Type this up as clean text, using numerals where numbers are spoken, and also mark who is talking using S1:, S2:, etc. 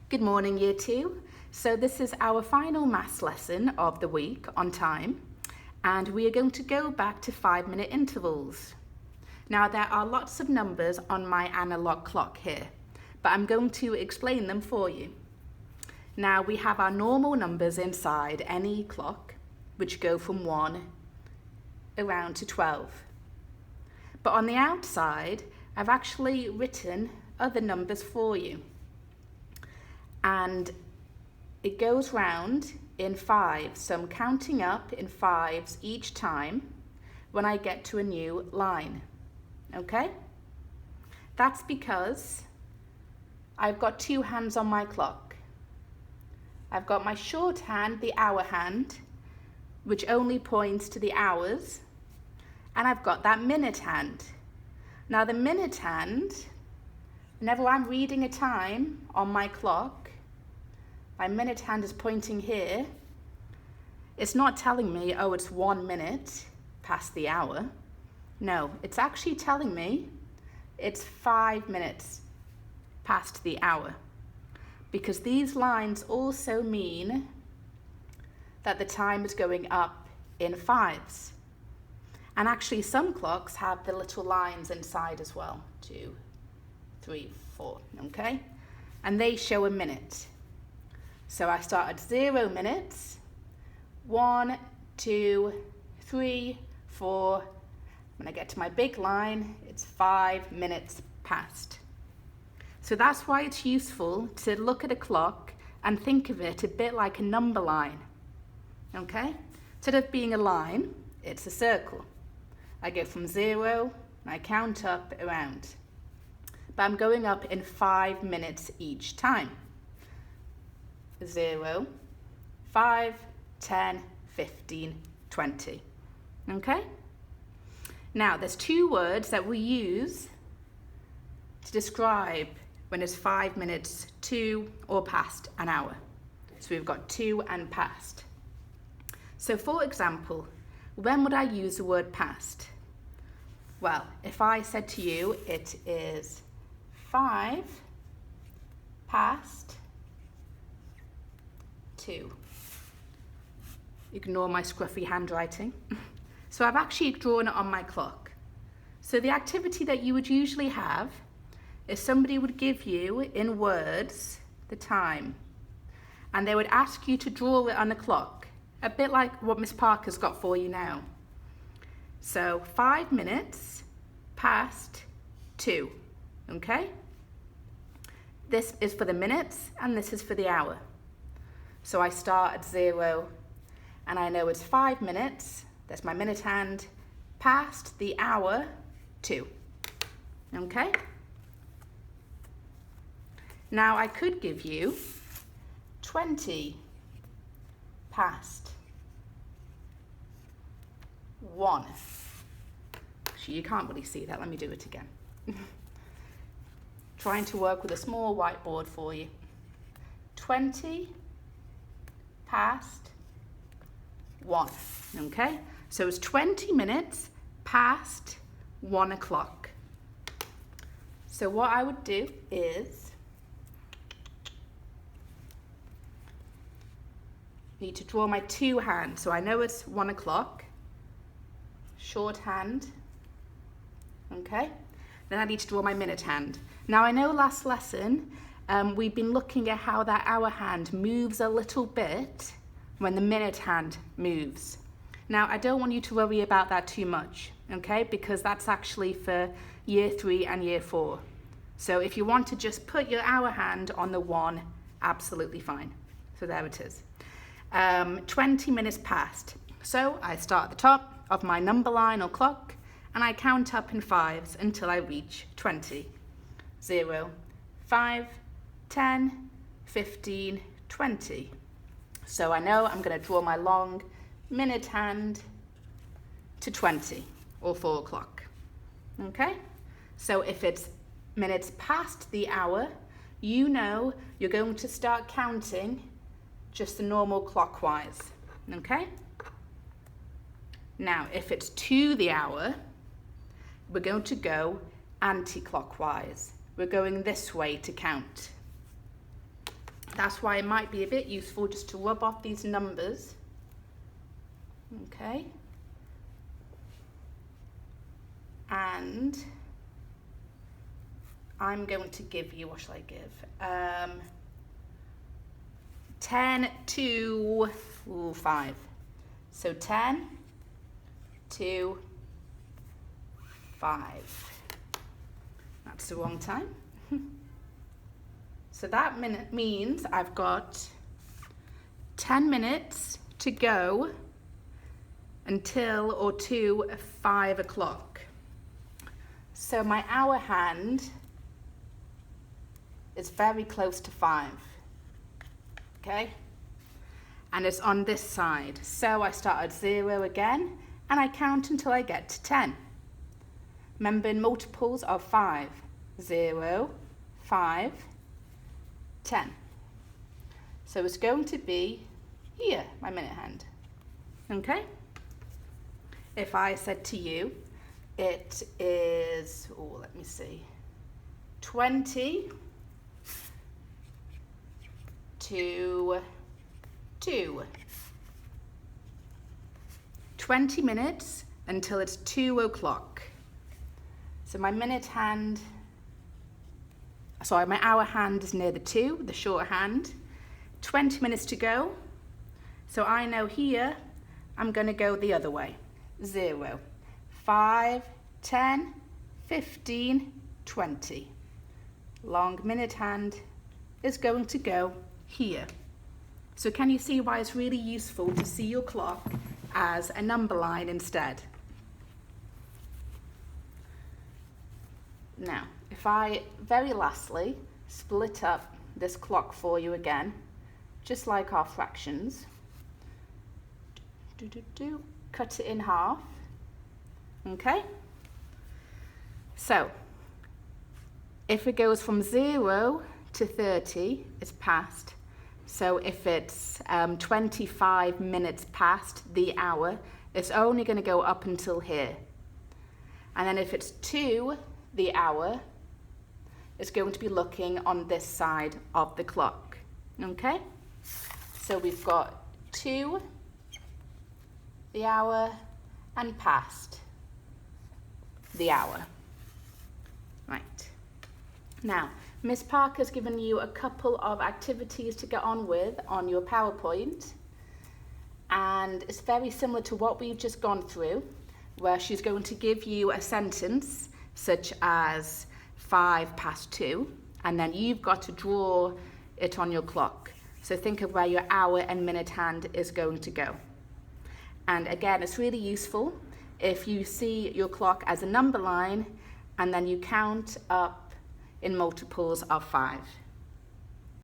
S1: Good morning, Year 2. So this is our final maths lesson of the week on time, and we are going to go back to 5-minute intervals. Now there are lots of numbers on my analog clock here, but I'm going to explain them for you. Now we have our normal numbers inside any clock, which go from 1 around to 12. But on the outside, I've actually written other numbers for you. And it goes round in 5, so I'm counting up in 5s each time when I get to a new line, okay? That's because I've got 2 hands on my clock. I've got my short hand, the hour hand, which only points to the hours, and I've got that minute hand. Now the minute hand, whenever I'm reading a time on my clock, my minute hand is pointing here. It's not telling me, oh, it's 1 minute past the hour. No, it's actually telling me it's 5 minutes past the hour. Because these lines also mean that the time is going up in 5s. And actually some clocks have the little lines inside as well. 2, 3, 4, okay? And they show a minute. So I start at 0 minutes, 1, 2, 3, 4. When I get to my big line, it's 5 minutes past. So that's why it's useful to look at a clock and think of it a bit like a number line, okay? Instead of being a line, it's a circle. I go from 0 and I count up around. But I'm going up in 5 minutes each time. 0, 5, 10, 15, 20. Okay? Now, there's 2 words that we use to describe when it's 5 minutes to or past an hour. So we've got to and past. So for example, when would I use the word past? Well, if I said to you, it is 5 past 2. Ignore my scruffy handwriting. So I've actually drawn it on my clock. So the activity that you would usually have is somebody would give you in words the time, and they would ask you to draw it on the clock, a bit like what Miss Parker's got for you now. So 5 minutes past 2, okay? This is for the minutes and this is for the hour. So I start at 0 and I know it's 5 minutes, that's my minute hand, past the hour 2, okay? Now I could give you 20 past 1. Actually, you can't really see that, let me do it again. Trying to work with a small whiteboard for you. 20 past 1, okay? So it's 20 minutes past 1 o'clock. So what I would do is, I need to draw my 2 hands, so I know it's 1 o'clock, short hand, okay? Then I need to draw my minute hand. Now I know last lesson, we've been looking at how that hour hand moves a little bit when the minute hand moves. Now I don't want you to worry about that too much, okay? Because that's actually for year 3 and year 4. So if you want to just put your hour hand on the 1, absolutely fine. So there it is. 20 minutes past. So I start at the top of my number line or clock and I count up in 5s until I reach 20. 0, 5, 10, 15, 20. So I know I'm going to draw my long minute hand to 20 or 4 o'clock. Okay? So if it's minutes past the hour, you know you're going to start counting just the normal clockwise. Okay? Now, if it's to the hour, we're going to go anti-clockwise. We're going this way to count. That's why it might be a bit useful just to rub off these numbers. Okay. And I'm going to give you, what shall I give? 10 to 5. So 10 to 5. That's the wrong time. So that minute means I've got 10 minutes to go until or to 5 o'clock. So my hour hand is very close to 5. Okay? And it's on this side. So I start at 0 again and I count until I get to 10. Remember, in multiples of 5. 0, 5, 10. So it's going to be here, my minute hand. Okay? If I said to you, it is, let me see, 20 to 2. 20 minutes until it's 2 o'clock. So my minute hand, sorry, my hour hand is near the 2, the short hand. 20 minutes to go. So I know here, I'm going to go the other way. 0, 5, 10, 15, 20. Long minute hand is going to go here. So can you see why it's really useful to see your clock as a number line instead? Now, if I very lastly split up this clock for you again, just like our fractions, cut it in half, okay? So, if it goes from 0 to 30, it's past. So if it's 25 minutes past the hour, it's only going to go up until here. And then if it's 2 the hour, it's going to be looking on this side of the clock. Okay? So we've got 2 the hour and past the hour. Right. Now, Miss Parker's given you a couple of activities to get on with on your PowerPoint, and it's very similar to what we've just gone through, where she's going to give you a sentence such as 5 past 2, and then you've got to draw it on your clock. So think of where your hour and minute hand is going to go. And again, it's really useful if you see your clock as a number line and then you count up in multiples of 5.